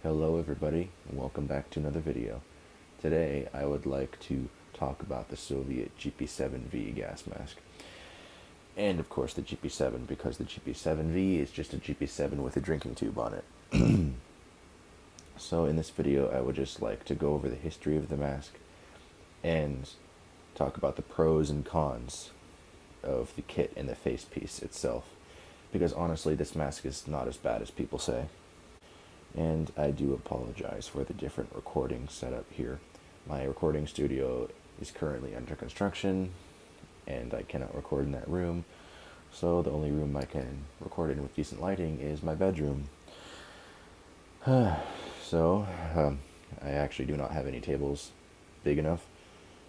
Hello everybody, and welcome back to another video. Today I would like to talk about the Soviet GP-7V gas mask. And of course the GP-7, because the GP-7V is just a GP-7 with a drinking tube on it. So in this video I would just like to go over the history of the mask and talk about the pros and cons of the kit and the facepiece itself. Because honestly this mask is not as bad as people say. And I do apologize for the different recording setup here. My recording studio is currently under construction, and I cannot record in that room, so the only room I can record in with decent lighting is my bedroom. So, I actually do not have any tables big enough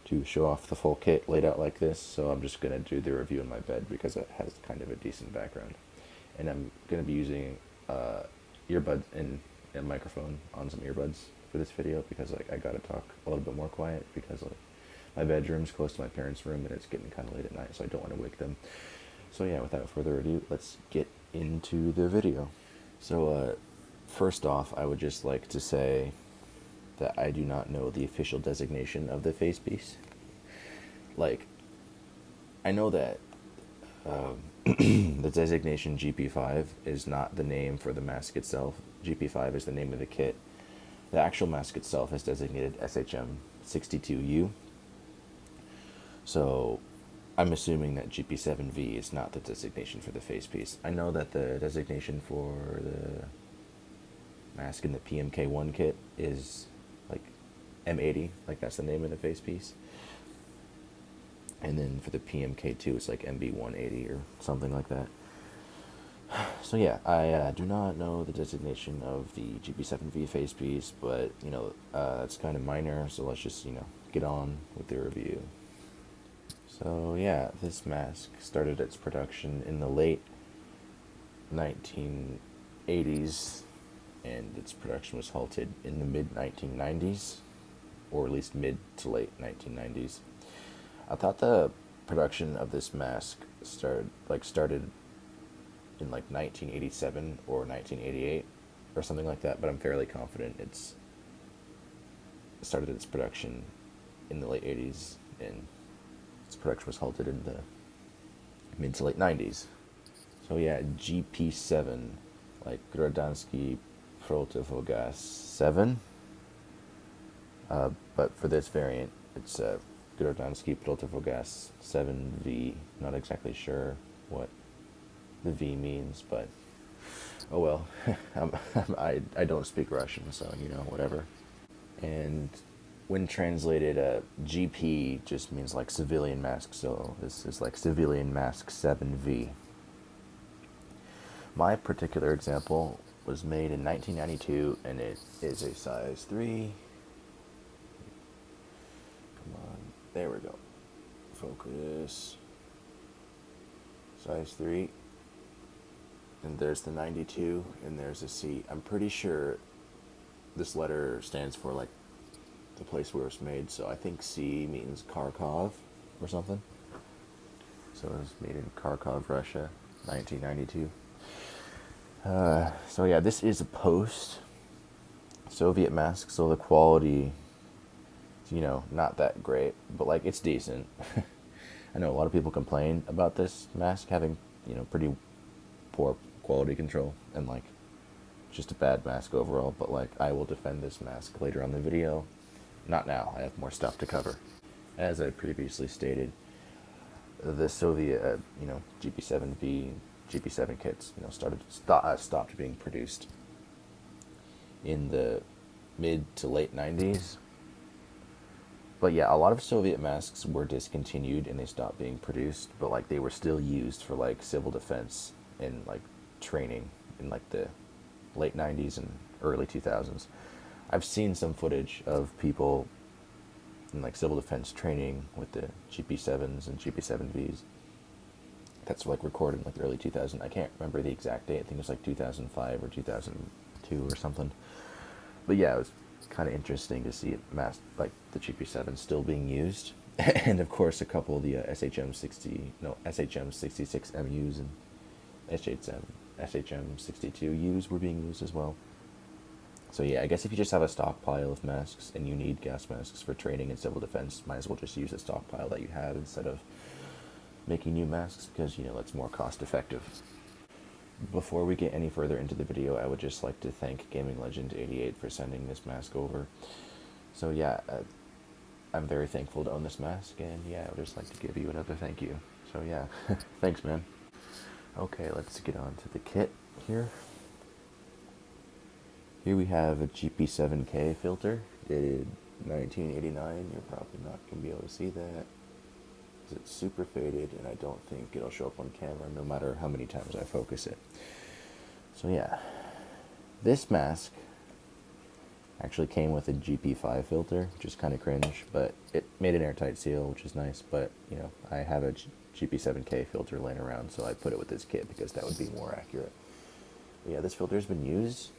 to show off the full kit laid out like this, so I'm just going to do the review in my bed because it has kind of a decent background. And I'm going to be using earbuds and a microphone on some earbuds for this video because I gotta talk a little bit more quiet because my bedroom's close to my parents' room and it's getting kind of late at night, so I don't want to wake them. So yeah, without further ado, let's get into the video. So first off, I would just like to say that I do not know the official designation of the facepiece. Like, I know that the designation GP5 is not the name for the mask itself. GP5 is the name of the kit. The actual mask itself is designated SHM62U. So I'm assuming that GP7V is not the designation for the facepiece. I know that the designation for the mask in the PMK1 kit is like M80, like that's the name of the facepiece. And then for the PMK2, it's like MB180 or something like that. So yeah, I do not know the designation of the GP7V facepiece, but, it's kind of minor, so let's just, get on with the review. So yeah, this mask started its production in the late 1980s, and its production was halted in the mid-1990s, or at least mid to late 1990s. I thought the production of this mask started in 1987 or 1988 or something like that, but I'm fairly confident it's started its production in the late 80s and its production was halted in the mid to late 90s. So yeah, GP7, like Gradansky Protofogas 7, but for this variant it's Gradansky Protofogas 7V. Not exactly sure what the V means, but oh well. I don't speak Russian, so whatever. And when translated, GP just means like civilian mask, so this is like civilian mask 7V. My particular example was made in 1992, and it is a size 3. Come on, there we go. Focus. Size 3. And there's the 92, and there's a C. I'm pretty sure this letter stands for like the place where it's made, so I think C means Kharkov or something. So it was made in Kharkov, Russia, 1992. So yeah, this is a post-Soviet mask, so the quality is, not that great, but like it's decent. I know a lot of people complain about this mask having, pretty poor quality control and like just a bad mask overall, but like I will defend this mask later on the video. Not now, I have more stuff to cover. As I previously stated, the Soviet, GP7V, GP7 kits, stopped being produced in the mid to late 90s. But yeah, a lot of Soviet masks were discontinued and they stopped being produced, but like they were still used for like civil defense and like training in like the late 90s and early 2000s. I've seen some footage of people in like civil defense training with the GP7s and GP7Vs. That's like recorded in like the early 2000s. I can't remember the exact date. I think it was like 2005 or 2002 or something. But yeah, it was kind of interesting to see it like the GP7 still being used. And of course a couple of the SHM66MUs and SHM62Us were being used as well. So yeah, I guess if you just have a stockpile of masks and you need gas masks for training and civil defense, might as well just use the stockpile that you have instead of making new masks, because, you know, that's more cost effective. Before we get any further into the video, I would just like to thank Gaming Legend 88 for sending this mask over. So yeah, I'm very thankful to own this mask, and yeah, I would just like to give you another thank you. So yeah, thanks, man. Okay, let's get on to the kit here. Here we have a GP-7V filter, dated 1989. You're probably not going to be able to see that, because it's super faded, and I don't think it'll show up on camera no matter how many times I focus it. So yeah, this mask actually came with a GP5 filter, which is kind of cringe, but it made an airtight seal, which is nice. But, you know, I have a GP7V filter laying around, so I put it with this kit because that would be more accurate. But yeah, this filter's been used,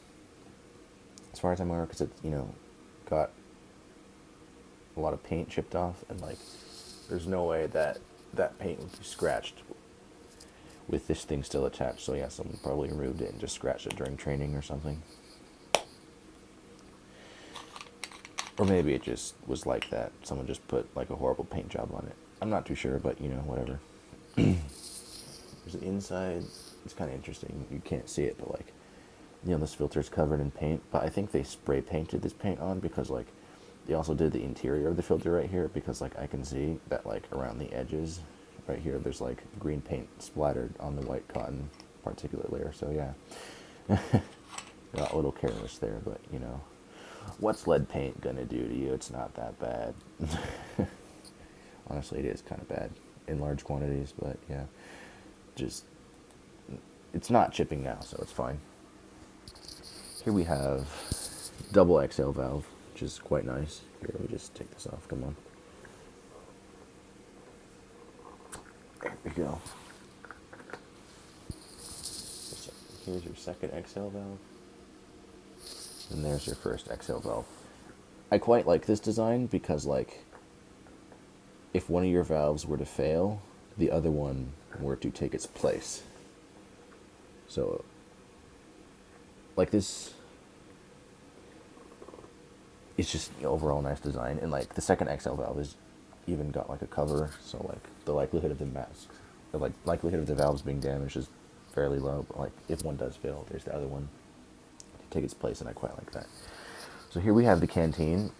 as far as I'm aware, because it's, you know, got a lot of paint chipped off, and like, there's no way that that paint would be scratched with this thing still attached. So yeah, someone probably removed it and just scratched it during training or something. Or maybe it just was like that. Someone just put like a horrible paint job on it. I'm not too sure, but you know, whatever. There's an inside. It's kind of interesting. You can't see it, but like, you know, this filter is covered in paint. But I think they spray painted this paint on, because like, they also did the interior of the filter right here, because like I can see that like around the edges right here, there's like green paint splattered on the white cotton particulate layer. So yeah, got a little careless there, but you know, what's lead paint gonna do to you? It's not that bad. Honestly, it is kind of bad in large quantities, but yeah, just, it's not chipping now, so it's fine. Here we have double XL valve, which is quite nice. Here, let me just take this off, come on. There we go. Here's your second XL valve. And there's your first XL valve. I quite like this design because, like, if one of your valves were to fail, the other one were to take its place. So, like, this, it's just, you know, overall nice design. And like the second XL valve is even got like a cover, so like the likelihood of the masks, the like likelihood of the valves being damaged is fairly low. But like if one does fail, there's the other one to take its place, and I quite like that. So here we have the canteen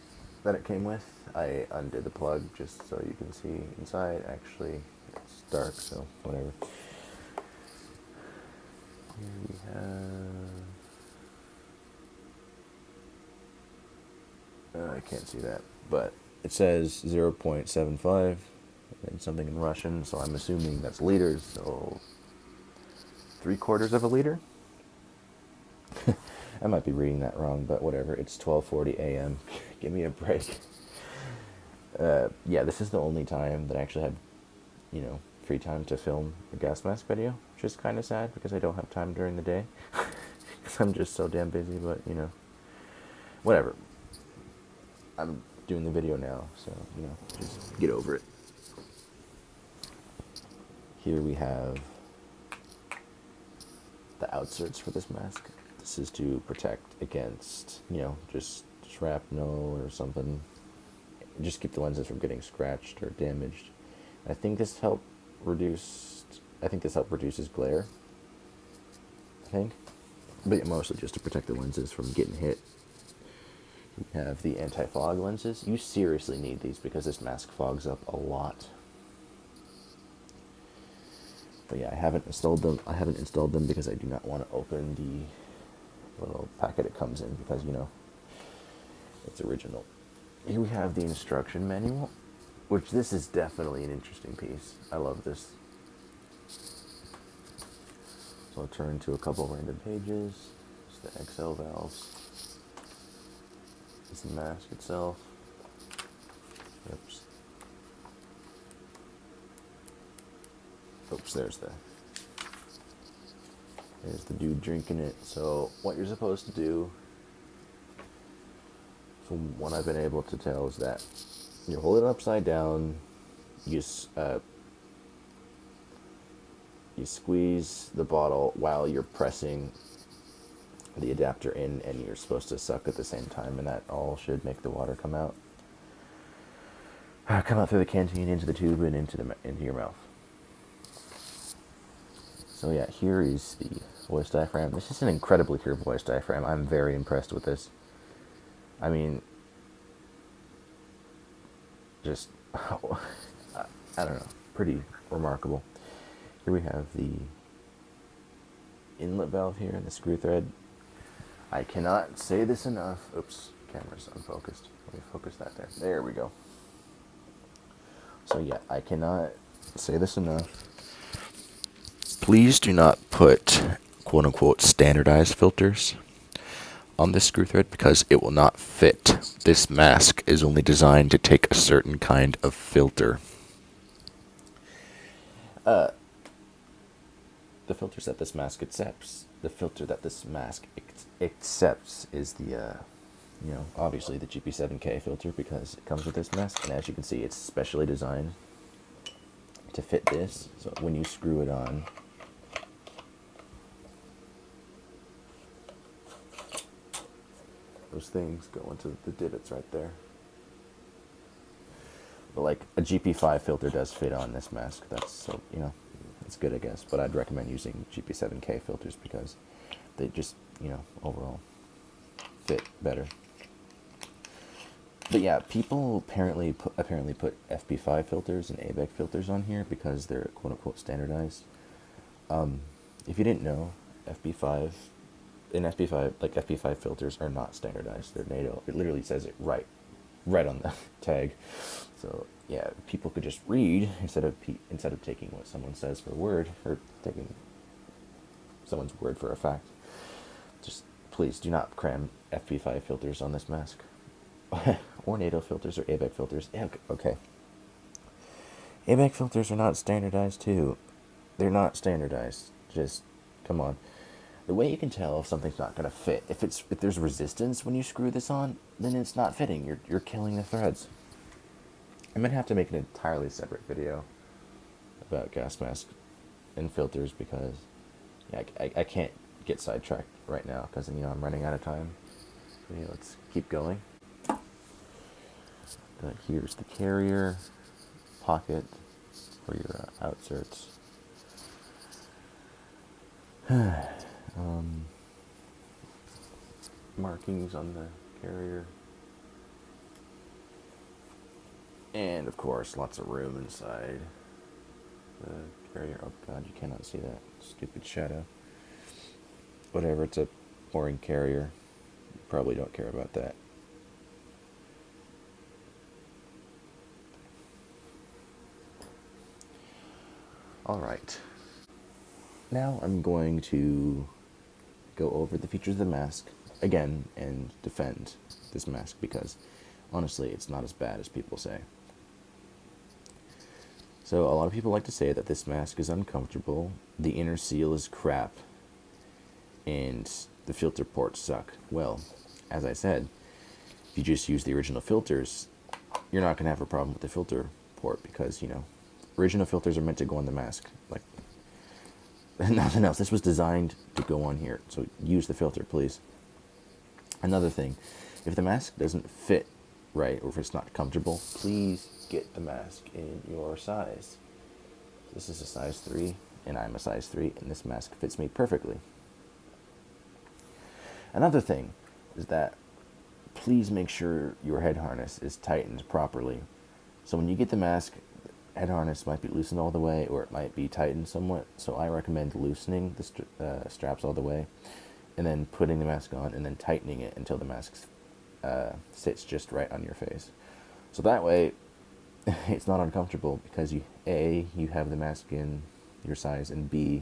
that it came with. I undid the plug just so you can see inside. Actually, it's dark, so whatever. Here we have, I can't see that, but it says 0.75 and something in Russian, so I'm assuming that's liters, so 3/4 of a liter? I might be reading that wrong, but whatever. It's 12:40 a.m. Give me a break. Yeah, this is the only time that I actually had, you know, free time to film a gas mask video, which is kind of sad because I don't have time during the day. Because I'm just so damn busy, but, you know, whatever. I'm doing the video now, so, you know, just get over it. Here we have the outserts for this mask. This is to protect against, you know, just shrapnel or something. Just keep the lenses from getting scratched or damaged. I think this reduces glare. I think. But mostly just to protect the lenses from getting hit. We have the anti-fog lenses. You seriously need these because this mask fogs up a lot. But yeah, I haven't installed them because I do not want to open the little packet it comes in, because, you know, it's original. Here we have the instruction manual, which this is definitely an interesting piece. I love this. So I'll turn to a couple random pages. It's the XL valves. It's the mask itself. Oops. Oops, there's the dude drinking it. So what you're supposed to do, from what I've been able to tell, is that you hold it upside down, you squeeze the bottle while you're pressing the adapter in, and you're supposed to suck at the same time, and that all should make the water come out. Come out through the canteen, into the tube, and into your mouth. So yeah, here is the voice diaphragm. This is an incredibly clear voice diaphragm. I'm very impressed with this. I mean, just, I don't know, pretty remarkable. Here we have the inlet valve here and the screw thread. I cannot say this enough. Oops, camera's unfocused. Let me focus that there. There we go. So yeah, I cannot say this enough. Please do not put quote-unquote standardized filters on this screw thread because it will not fit. This mask is only designed to take a certain kind of filter. The filters that this mask accepts, the filter that this mask accepts is the, obviously the GP-7K filter because it comes with this mask, and as you can see, it's specially designed to fit this. So when you screw it on, those things go into the divots right there. But like a GP5 filter does fit on this mask. That's so, it's good, I guess. But I'd recommend using GP7K filters because they just, overall fit better. But yeah, people apparently put FP5 filters and ABEC filters on here because they're quote unquote standardized. If you didn't know, FP5 filters are not standardized. They're NATO. It literally says it right on the tag. So yeah, people could just read instead of taking what someone says for a word, or taking someone's word for a fact. Just please do not cram FP5 filters on this mask, or NATO filters or ABEC filters. Yeah, okay. ABEC filters are not standardized too. They're not standardized. Just come on. The way you can tell if something's not going to fit, if there's resistance when you screw this on, then it's not fitting. You're killing the threads. I might have to make an entirely separate video about gas masks and filters because I can't get sidetracked right now because I'm running out of time. So yeah, let's keep going. Here's the carrier pocket for your outserts. Markings on the carrier. And of course, lots of room inside the carrier. Oh god, you cannot see that stupid shadow. Whatever, it's a mooring carrier. You probably don't care about that. Alright. Now I'm going to go over the features of the mask again and defend this mask because honestly it's not as bad as people say. So a lot of people like to say that this mask is uncomfortable, the inner seal is crap, and the filter ports suck. Well, as I said, if you just use the original filters, you're not going to have a problem with the filter port because, original filters are meant to go on the mask. Like, nothing else. This was designed to go on here, so use the filter, please. Another thing, if the mask doesn't fit right, or if it's not comfortable, please get the mask in your size. This is a size 3, and I'm a size 3, and this mask fits me perfectly. Another thing is that please make sure your head harness is tightened properly. So when you get the mask, head harness might be loosened all the way, or it might be tightened somewhat. So I recommend loosening the straps all the way, and then putting the mask on, and then tightening it until the mask sits just right on your face. So that way, it's not uncomfortable because you have the mask in your size, and B,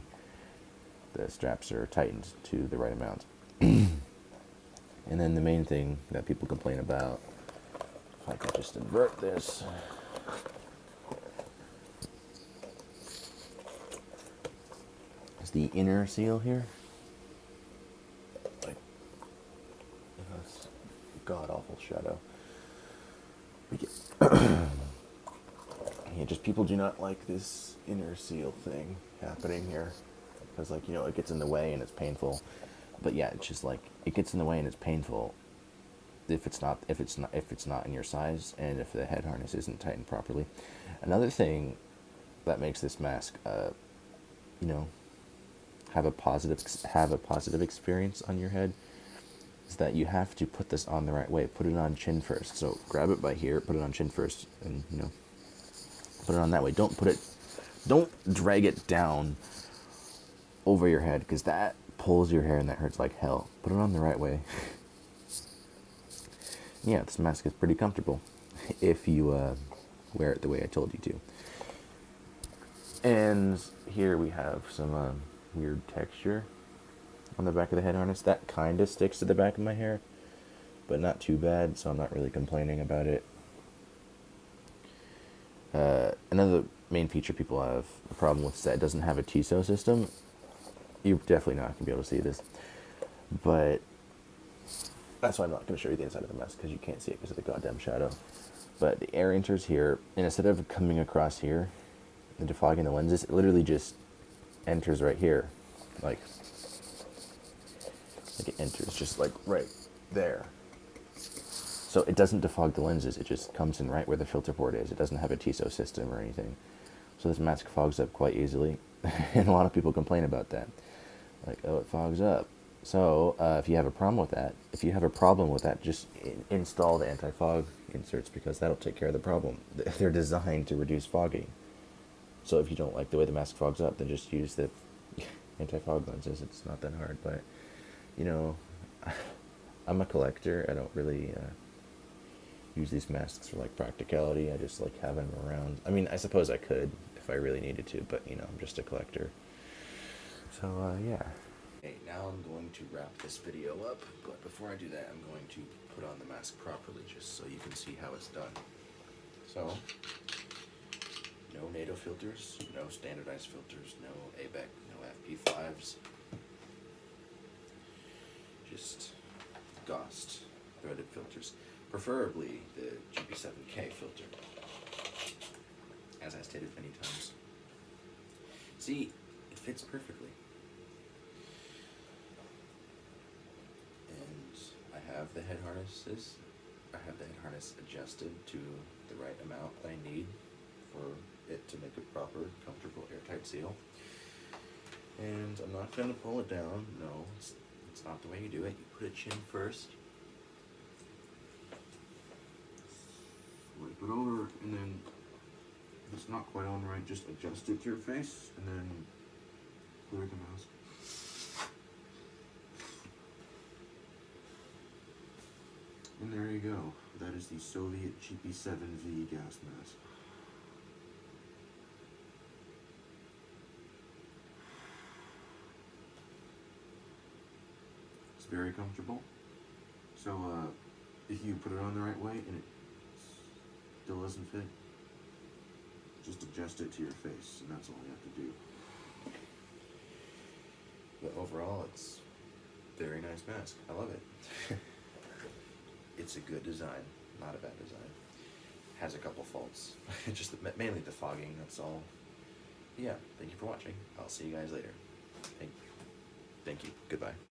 the straps are tightened to the right amount. And then the main thing that people complain about, if I could just invert this, is the inner seal here. Like, that's god awful shadow. Yeah, just people do not like this inner seal thing happening here because, it gets in the way and it's painful. But yeah, it's just like it gets in the way and it's painful if it's not in your size and if the head harness isn't tightened properly. Another thing that makes this mask, you know, have a positive experience on your head is that you have to put this on the right way. Put it on chin first. So grab it by here, put it on chin first, and put it on that way. Don't drag it down over your head because that pulls your hair and that hurts like hell. Put it on the right way. Yeah, this mask is pretty comfortable if you wear it the way I told you to. And here we have some weird texture on the back of the head harness. That kind of sticks to the back of my hair, but not too bad, so I'm not really complaining about it. Another main feature people have a problem with is that it doesn't have a TSO system. You're definitely not going to be able to see this, but that's why I'm not going to show you the inside of the mask, because you can't see it because of the goddamn shadow. But the air enters here, and instead of coming across here and defogging the lenses, it literally just enters right here. Like it enters just like right there. So it doesn't defog the lenses, it just comes in right where the filter port is. It doesn't have a TSO system or anything. So this mask fogs up quite easily, and a lot of people complain about that. Like, oh, it fogs up. So if you have a problem with that, just install the anti-fog inserts, because that'll take care of the problem. They're designed to reduce fogging. So if you don't like the way the mask fogs up, then just use the anti-fog lenses. It's not that hard, but I'm a collector. I don't really use these masks for like practicality. I just like having them around. I mean, I suppose I could if I really needed to, but I'm just a collector. So yeah. Okay, now I'm going to wrap this video up, but before I do that, I'm going to put on the mask properly just so you can see how it's done. So, no NATO filters, no standardized filters, no ABEC, no FP5s, just GOST threaded filters, preferably the GP-7V filter, as I stated many times. See, it fits perfectly. I have the head harnesses. I have the head harness adjusted to the right amount that I need for it to make a proper, comfortable, airtight seal. And I'm not going to pull it down. No, it's not the way you do it. You put it chin first. Wipe it over, and then if it's not quite on right, just adjust it to your face, and then clear the mask. And there you go. That is the Soviet GP-7V gas mask. It's very comfortable. So if you put it on the right way and it still doesn't fit, just adjust it to your face, and that's all you have to do. But overall, it's a very nice mask. I love it. It's a good design, not a bad design. Has a couple faults, just mainly the fogging, that's all. Yeah, thank you for watching. I'll see you guys later. Thank you. Goodbye.